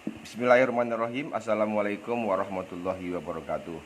Bismillahirrahmanirrahim. Assalamualaikum warahmatullahi wabarakatuh.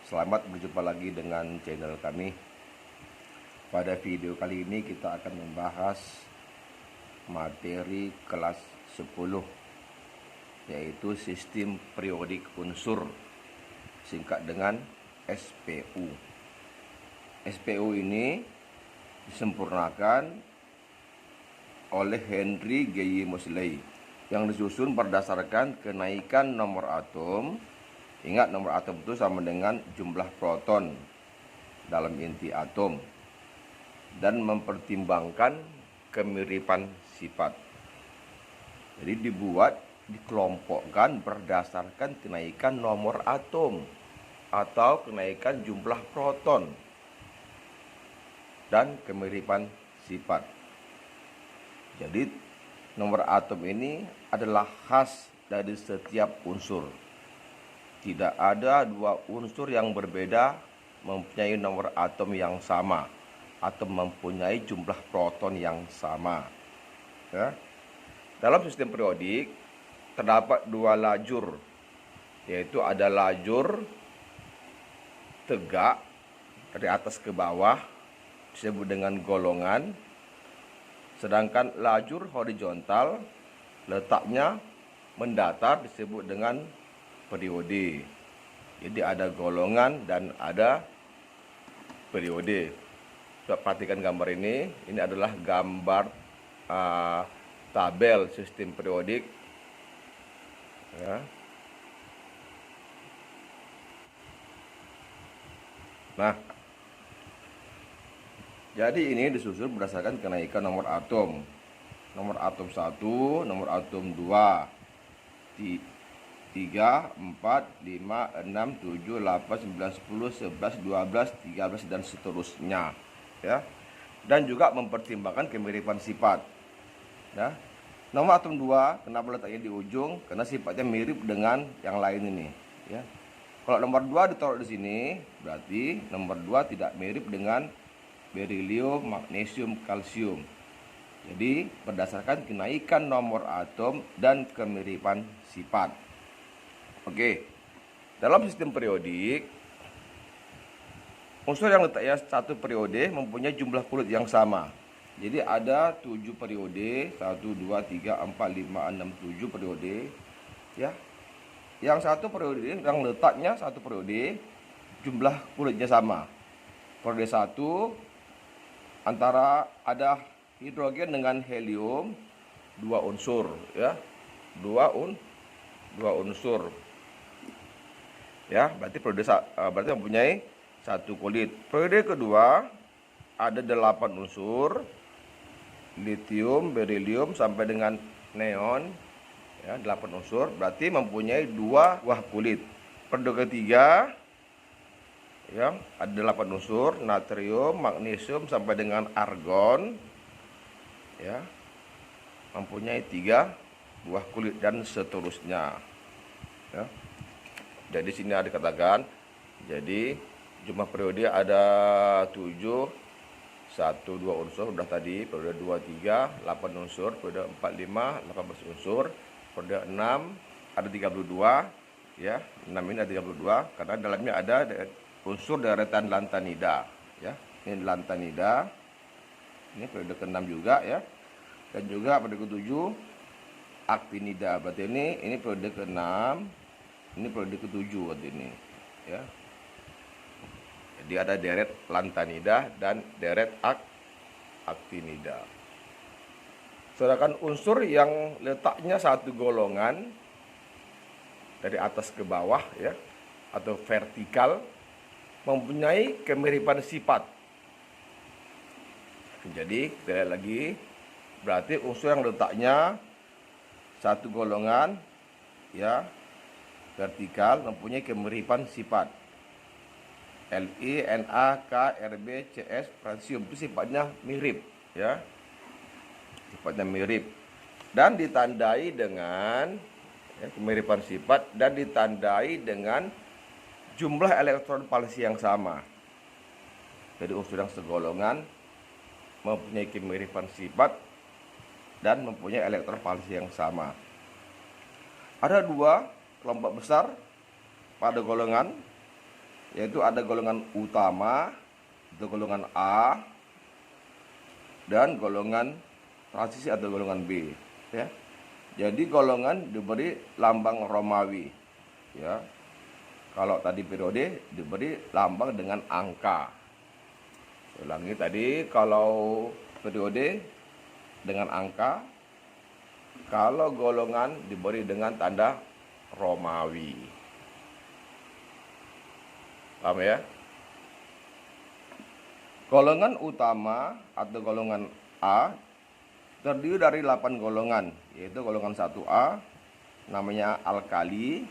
Selamat berjumpa lagi dengan channel kami. Pada video kali ini kita akan membahas materi kelas 10, yaitu sistem periodik unsur, singkat dengan SPU. SPU ini disempurnakan oleh Henry Gay Moseley yang disusun berdasarkan kenaikan nomor atom. Ingat, nomor atom itu sama dengan jumlah proton dalam inti atom, dan mempertimbangkan kemiripan sifat. Jadi dikelompokkan berdasarkan kenaikan nomor atom atau kenaikan jumlah proton dan kemiripan sifat. Jadi nomor atom ini adalah khas dari setiap unsur. Tidak ada dua unsur yang berbeda mempunyai nomor atom yang sama atau mempunyai jumlah proton yang sama. Ya. Dalam sistem periodik terdapat dua lajur, yaitu ada lajur tegak dari atas ke bawah disebut dengan golongan. Sedangkan lajur horizontal letaknya mendatar disebut dengan periode. Jadi ada golongan dan ada periode. Coba perhatikan gambar ini. Ini adalah gambar tabel sistem periodik. Ya. Nah, jadi ini disusun berdasarkan kenaikan nomor atom. Nomor atom 1, nomor atom 2, 3, 4, 5, 6, 7, 8, 9, 10, 11, 12, 13, dan seterusnya. Ya. Dan juga mempertimbangkan kemiripan sifat. Ya. Nomor atom 2, kenapa letaknya di ujung? Karena sifatnya mirip dengan yang lain ini. Ya. Kalau nomor 2 ditaruh di sini, berarti nomor 2 tidak mirip dengan berilium, magnesium, kalsium. Jadi berdasarkan kenaikan nomor atom dan kemiripan sifat. Oke. Dalam sistem periodik, unsur yang letaknya satu periode mempunyai jumlah kulit yang sama. Jadi ada 7 periode, 1, 2, 3, 4, 5, 6, 7 periode. Ya. Yang satu periode yang letaknya satu periode, jumlah kulitnya sama. Periode 1 antara ada hidrogen dengan helium, dua unsur, ya, dua unsur, ya, berarti berarti mempunyai satu kulit. Periode kedua ada 8 unsur, lithium, berilium sampai dengan neon, ya, 8 unsur, berarti mempunyai 2 buah kulit. Periode ketiga, ya, ada 8 unsur, natrium, magnesium sampai dengan argon, ya, mempunyai 3 buah kulit dan seterusnya. Ya. Jadi sini ada dikatakan, jadi jumlah periode ada 7, 1, 2 unsur sudah tadi, periode 2, 3, 8 unsur, periode 4, 5, 18 unsur, periode 6 ada 32, ya, 6 ini ada 32 karena dalamnya ada unsur deretan lantanida, ya. Ini lantanida. Ini periode ke-6 juga, ya. Dan juga periode ke-7 actinida. Berarti ini periode ke-6, ini periode ke-7 berarti ini, ya. Jadi ada deret lantanida dan deret actinida. Sedangkan unsur yang letaknya satu golongan dari atas ke bawah, ya, atau vertikal, mempunyai kemiripan sifat. Jadi sekali lagi, berarti unsur yang letaknya satu golongan, ya, vertikal, mempunyai kemiripan sifat. Li, Na, K, Rb, Cs, fransium itu sifatnya mirip, ya, sifatnya mirip, dan ditandai dengan, ya, kemiripan sifat dan ditandai dengan jumlah elektron valence yang sama. Jadi unsur yang segolongan mempunyai kemiripan sifat dan mempunyai elektron valence yang sama. Ada dua kelompok besar pada golongan, yaitu ada golongan utama, itu golongan A, dan golongan transisi atau golongan B. Ya. Jadi golongan diberi lambang Romawi. Ya. Kalau tadi periode diberi lambang dengan angka. Ulangi tadi, kalau periode dengan angka, kalau golongan diberi dengan tanda Romawi. Paham ya? Golongan utama atau golongan A terdiri dari 8 golongan, yaitu golongan 1A namanya alkali,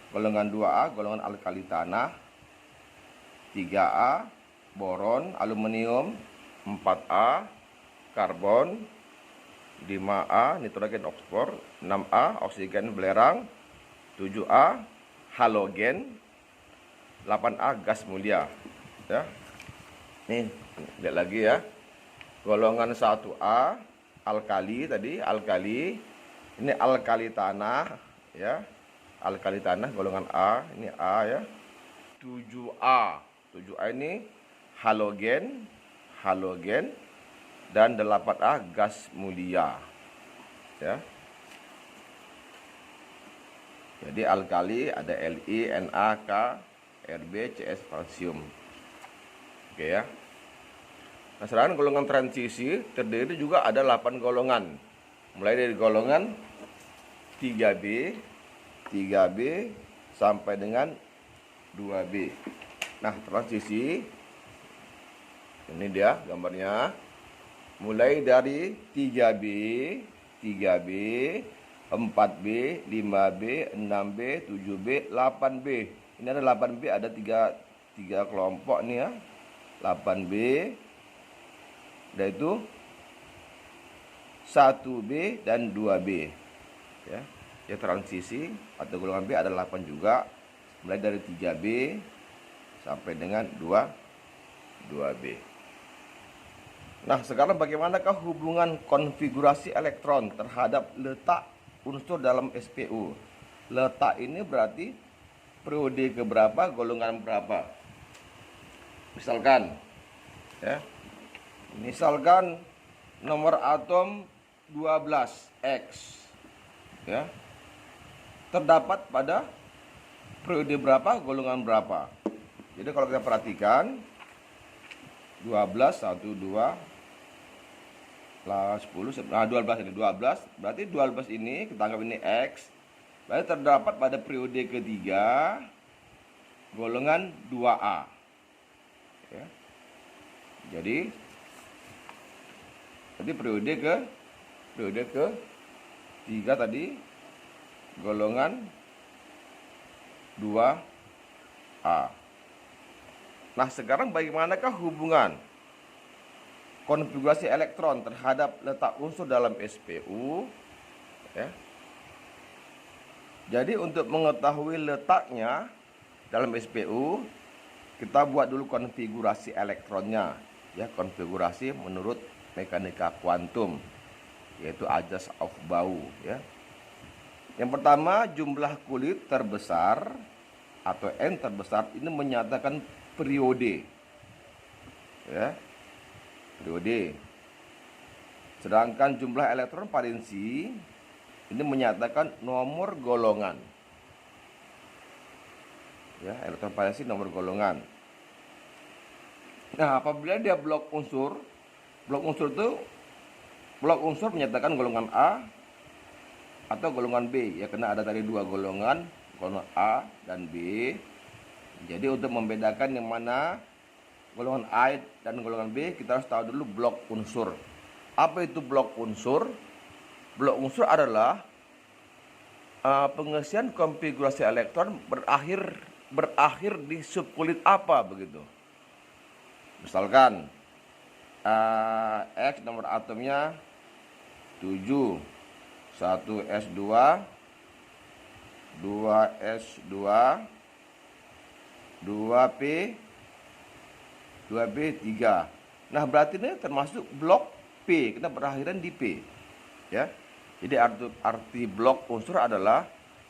golongan 2A golongan alkali tanah, 3A boron, aluminium, 4A karbon, 5A nitrogen oksfor, 6A oksigen belerang, 7A halogen, 8A gas mulia. Ya. Nih, lihat lagi ya. Golongan 1A alkali tadi, alkali. Ini alkali tanah ya. Alkali tanah golongan A, ini A ya. 7A. 7A ini halogen, halogen, dan 8A gas mulia. Ya. Jadi alkali ada Li, Na, K, Rb, Cs, kalsium. Oke ya. Nah, sedangkan golongan transisi terdiri juga ada 8 golongan. Mulai dari golongan 3B, 3B sampai dengan 2B. Nah, transisi ini dia gambarnya. Mulai dari 3B, 3B, 4B, 5B, 6B, 7B, 8B. Ini ada 8B, ada 3 kelompok nih ya. 8B, yaitu 1B dan 2B. Ya, ya transisi atau golongan B ada 8 juga. Mulai dari 3B sampai dengan 2B. Nah, sekarang bagaimanakah hubungan konfigurasi elektron terhadap letak unsur dalam SPU? Letak ini berarti periode keberapa, golongan berapa. Misalkan ya. Misalkan nomor atom 12X ya. Terdapat pada periode berapa, golongan berapa. Jadi kalau kita perhatikan 12, 1, 2, 10, 12 ini 12. Berarti 12 ini kita anggap ini X. Berarti terdapat pada periode ketiga golongan 2A. Ya. Jadi periode ke 3 tadi golongan 2A. Nah, sekarang bagaimanakah hubungan konfigurasi elektron terhadap letak unsur dalam SPU? Ya. Jadi untuk mengetahui letaknya dalam SPU, kita buat dulu konfigurasi elektronnya. Ya, konfigurasi menurut mekanika kuantum, yaitu Ajas-Aufbau. Ya. Yang pertama, jumlah kulit terbesar atau N terbesar ini menyatakan periode. Ya. Periode. Sedangkan jumlah elektron valensi ini menyatakan nomor golongan. Ya, elektron valensi nomor golongan. Nah, apabila dia blok unsur menyatakan golongan A atau golongan B. Ya, karena ada tadi 2 golongan A dan B. Jadi untuk membedakan yang mana golongan A dan golongan B, kita harus tahu dulu blok unsur. Apa itu blok unsur? Blok unsur adalah pengisian konfigurasi elektron berakhir di subkulit apa begitu. Misalkan X nomor atomnya 7, 1s2, 2s2, 2p, 2b3. Nah, berarti ini termasuk blok P, kita berakhiran di P. Ya. Jadi arti blok unsur adalah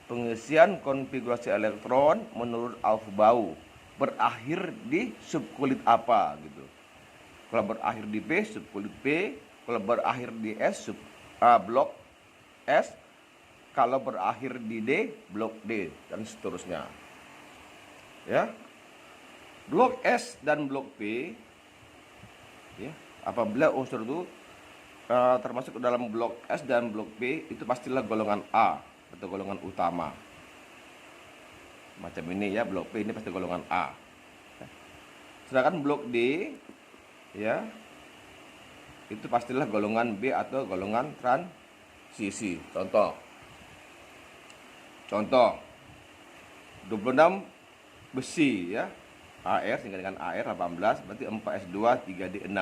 pengisian konfigurasi elektron menurut Aufbau berakhir di subkulit apa gitu. Kalau berakhir di P, subkulit P. Kalau berakhir di S, blok S. Kalau berakhir di D, blok D, dan seterusnya. Ya, blok S dan blok P, ya, apabila unsur itu termasuk ke dalam blok S dan blok P, itu pastilah golongan A atau golongan utama. Macam ini ya, blok P ini pasti golongan A. Sedangkan blok D, ya, itu pastilah golongan B atau golongan transisi. Contoh 26 besi ya, AR sehingga dengan AR 18, berarti 4S2 3D6,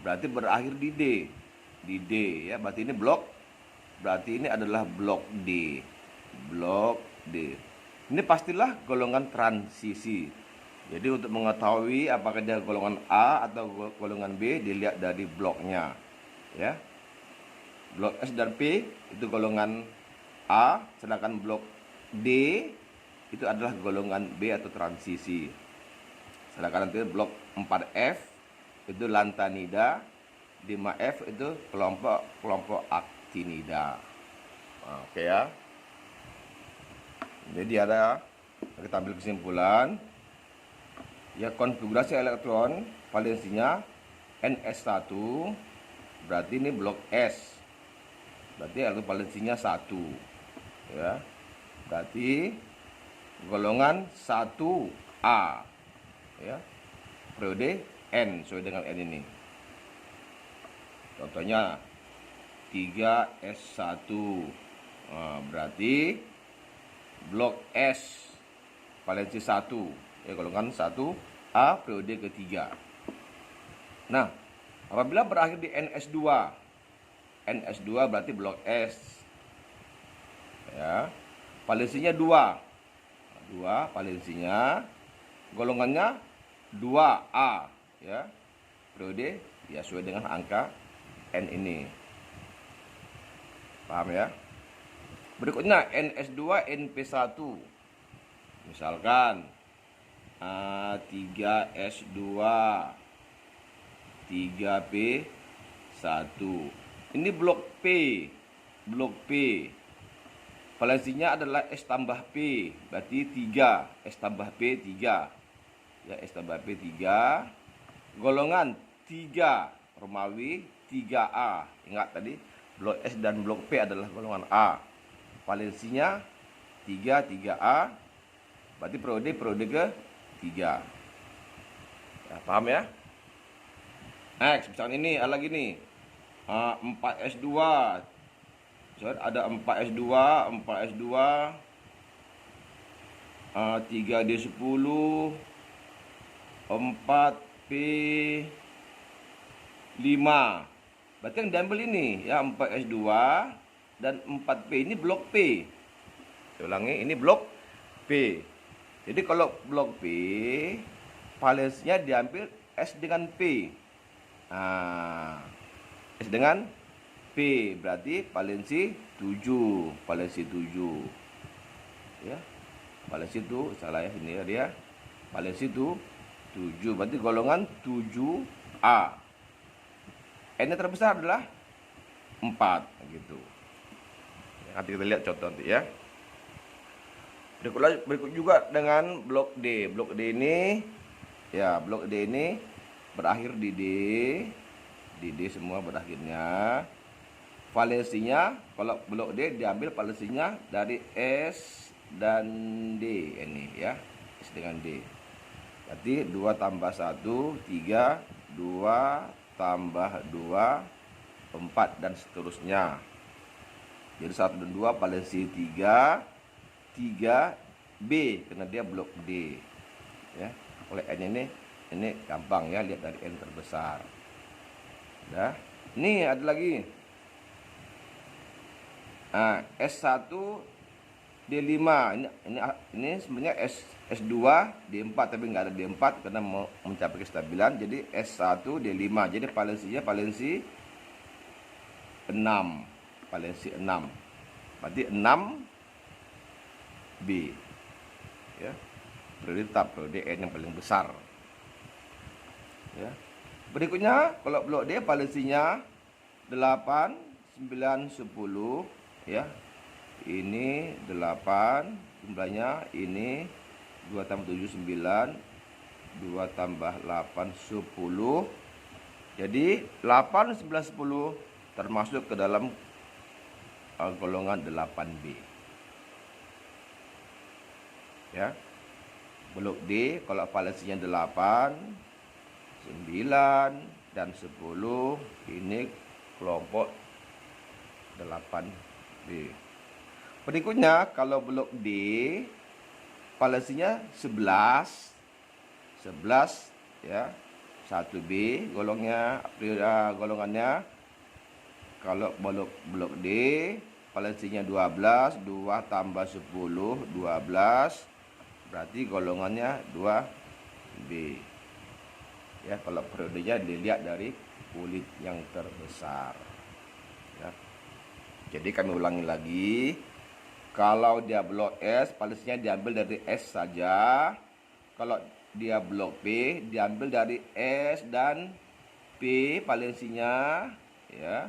berarti berakhir di D, ya, berarti ini ini adalah blok D. Ini pastilah golongan transisi. Jadi untuk mengetahui apakah dia golongan A atau golongan B, dilihat dari bloknya, ya. Blok S dan P itu golongan A, sedangkan blok D itu adalah golongan B atau transisi. Sedangkan nanti blok 4F itu lantanida, 5F itu kelompok aktinida. Nah, oke ya. Jadi kita ambil kesimpulan. Ya, konfigurasi elektron valensinya NS1, berarti ini blok S. Berarti elektron valensinya 1. Ya. Berarti golongan 1A. Ya. Periode N sesuai dengan N ini. Contohnya 3S1. Nah, berarti blok S valensi 1. Ya, golongan 1A periode ketiga. Nah, apabila berakhir di NS2 berarti blok S. Ya. Valensinya 2. 2 valensinya, golongannya 2A ya. Periode ya sesuai dengan angka N ini. Paham ya? Berikutnya NS2 NP1. Misalkan 3S2 3P1. Ini blok P. Valensinya adalah S tambah P, berarti 3. S tambah P 3. Ya, S tambah P 3. Golongan 3 Romawi 3A. Ingat tadi blok S dan blok P adalah golongan A. Valensinya 3A. Berarti periode ke 3. Ya, paham ya? Next, misalnya ini ada lagi nih. 4S2. So, ada 4S2, 3D10, 4P5. Berarti yang diambil ini ya 4S2 dan 4P ini blok P. Saya ulangi, ini blok P. Jadi kalau blok P, valensinya diambil S dengan P. Nah, S dengan P berarti valensi 7. Ya. Valensi itu salah ya, ini ya dia. Valensi itu 7. Berarti golongan 7A. N yang terbesar adalah 4 gitu. Nanti kita lihat contoh nanti ya. Berikut juga dengan blok D. Blok D ini ya, blok D ini berakhir di D. Di D semua berakhirnya. Valensinya kalau blok D diambil valensinya dari S dan D ini ya. S dengan D. Berarti 2 tambah 1 3, 2 tambah 2 4 dan seterusnya. Jadi 1 dan 2 valensi 3B karena dia blok D. Ya. Oleh N ini gampang ya, lihat dari N terbesar. Nah, ini ada lagi. S1 D5 ini sebenarnya S2 D4 tapi nggak ada D4 karena mau mencapai kestabilan. Jadi S1 D5. Jadi valensinya valensi 6. Berarti 6 B. Ya. Periode tetap, periode N yang paling besar. Ya. Berikutnya, kalau blok D valensinya 8, 9, 10, ya. Ini 8 jumlahnya, ini 2 tambah 7 9, 2 tambah 8 10. Jadi 8, 9, 10 termasuk ke dalam golongan 8B. Ya. Blok D kalau valensinya 8, 9 dan 10, ini kelompok 8B. Berikutnya kalau blok D valensinya 11 ya. 1B golongannya. Kalau blok D valensinya 12, 2 tambah 10 12, berarti golongannya 2B. Ya, kalau periodenya dilihat dari kulit yang terbesar. Ya. Jadi kami ulangi lagi. Kalau dia blok S, valensinya diambil dari S saja. Kalau dia blok P, diambil dari S dan P valensinya, ya.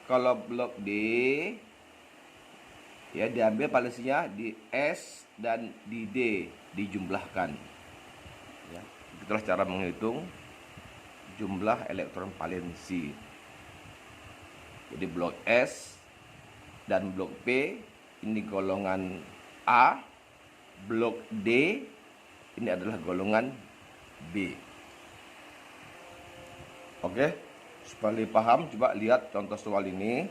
Kalau blok D, ya, diambil valensinya di S dan di D, dijumlahkan. Ya, itulah cara menghitung jumlah elektron valensi. Jadi blok S dan blok P ini golongan A, blok D ini adalah golongan B. Oke, supaya lebih paham, coba lihat contoh soal ini.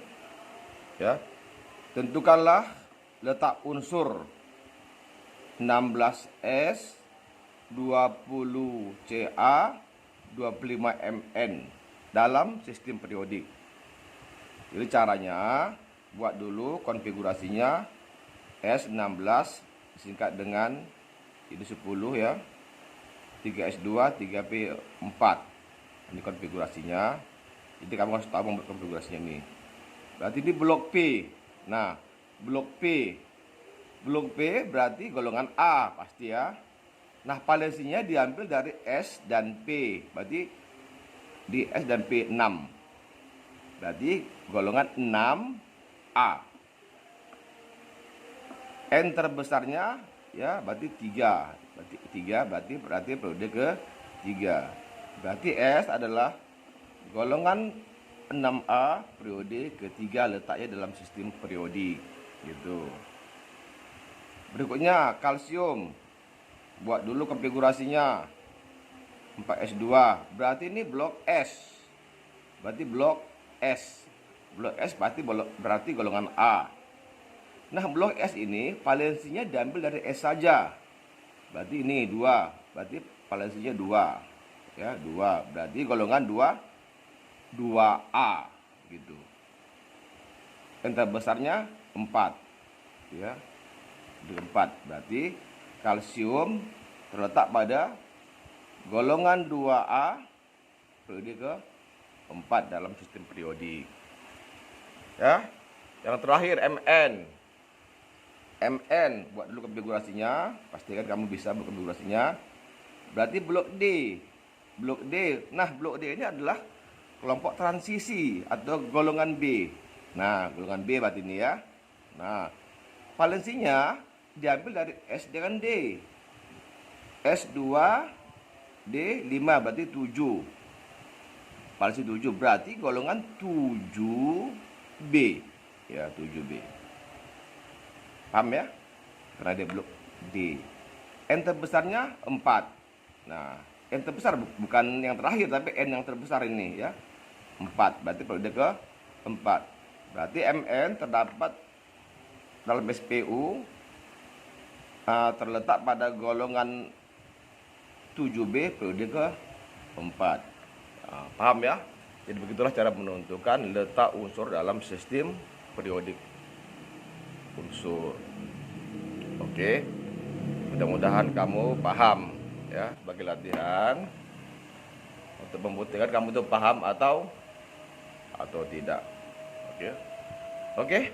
Ya, tentukanlah letak unsur 16S, 20 Ca, 25 Mn dalam sistem periodik. Jadi caranya, buat dulu konfigurasinya. S16 disingkat dengan ini 10 ya, 3S2, 3P4. Ini konfigurasinya. Jadi kamu harus tahu membuat konfigurasinya ini. Berarti ini blok P. Nah, blok P berarti golongan A pasti ya. Nah, valensinya diambil dari S dan P. Berarti di S dan P 6. Berarti golongan 6A. N terbesarnya ya berarti 3. Berarti periode ke-3. Berarti S adalah golongan 6A periode ke-3, letaknya dalam sistem periodik gitu. Berikutnya kalsium. Buat dulu konfigurasinya. 4S2. Berarti ini blok S. Berarti blok S. Blok S berarti golongan A. Nah, blok S ini valensinya diambil dari S saja. Berarti ini 2. Berarti valensinya 2. Ya, 2. Berarti golongan 2A gitu. Yang terbesarnya 4. Ya. 4. Berarti kalsium terletak pada golongan 2A periode ke-4 dalam sistem periodik. Ya. Yang terakhir Mn, buat dulu konfigurasinya, pastikan kamu bisa buat konfigurasinya. Berarti blok D. Nah, blok D ini adalah kelompok transisi atau golongan B. Nah, golongan B berarti ini ya. Nah, valensinya diambil dari S dengan D. S2 D5 berarti 7. Valensi 7 berarti golongan 7B. Ya, 7B. Paham ya? Karena dia blok D. N terbesarnya 4. Nah, N terbesar bukan yang terakhir, tapi N yang terbesar ini ya. 4. Berarti periode ke-4. Berarti Mn terdapat dalam SPU terletak pada golongan 7B periode ke-4. Paham ya? Jadi begitulah cara menentukan letak unsur dalam sistem periodik unsur. Oke, mudah-mudahan kamu paham ya, sebagai latihan untuk membuktikan kamu itu paham atau tidak. Oke.